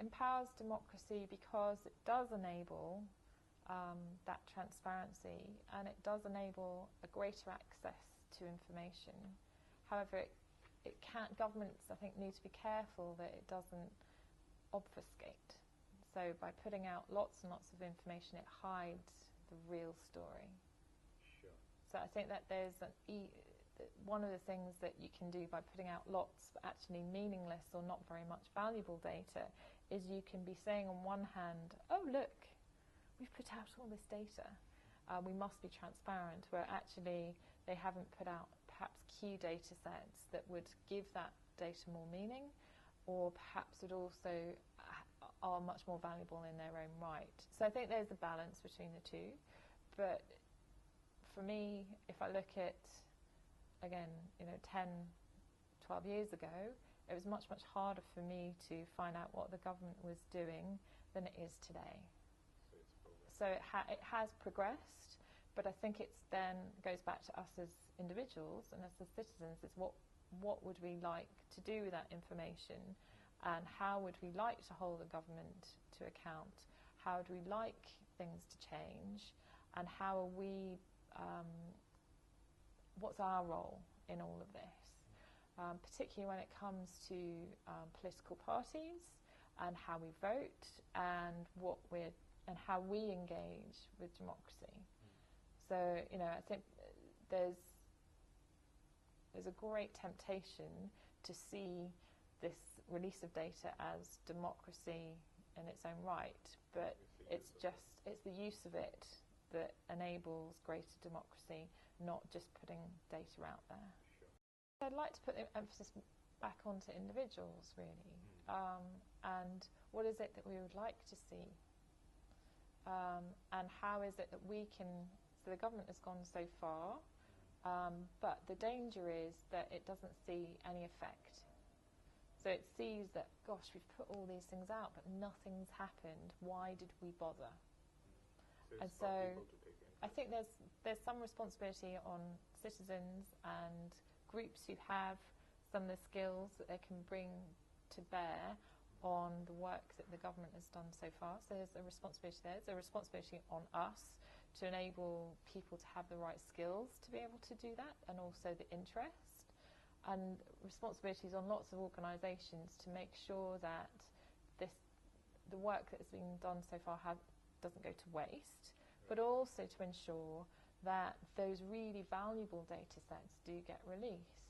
empowers democracy because it does enable that transparency, and it does enable a greater access to information. However, it can't, governments, I think, need to be careful that it doesn't obfuscate. So by putting out lots and lots of information, it hides the real story. Sure. So I think that there's one of the things that you can do by putting out lots but actually meaningless or not very much valuable data is you can be saying on one hand, oh look, we've put out all this data, we must be transparent, where actually they haven't put out perhaps key data sets that would give that data more meaning, or perhaps would also are much more valuable in their own right. So I think there's a balance between the two. But for me, if I look at, again, 10, 12 years ago, it was much, much harder for me to find out what the government was doing than it is today. So it has progressed, but I think it's then goes back to us as individuals and as the citizens. It's what would we like to do with that information, and how would we like to hold the government to account? How do we like things to change, and how are we? What's our role in all of this? Particularly when it comes to political parties and how we vote and how we engage with democracy. So I think there's a great temptation to see this release of data as democracy in its own right, but it's the use of it that enables greater democracy, not just putting data out there. Sure. I'd like to put the emphasis back onto individuals, really, and what is it that we would like to see, and how is it that we can. So the government has gone so far, but the danger is that it doesn't see any effect. So it sees that, gosh, we've put all these things out, but nothing's happened. Why did we bother? And so I think there's some responsibility on citizens and groups who have some of the skills that they can bring to bear on the work that the government has done so far. So there's a responsibility there. There's a responsibility on us to enable people to have the right skills to be able to do that, and also the interest. And responsibilities on lots of organisations to make sure that the work that has been done so far doesn't go to waste, but also to ensure that those really valuable data sets do get released.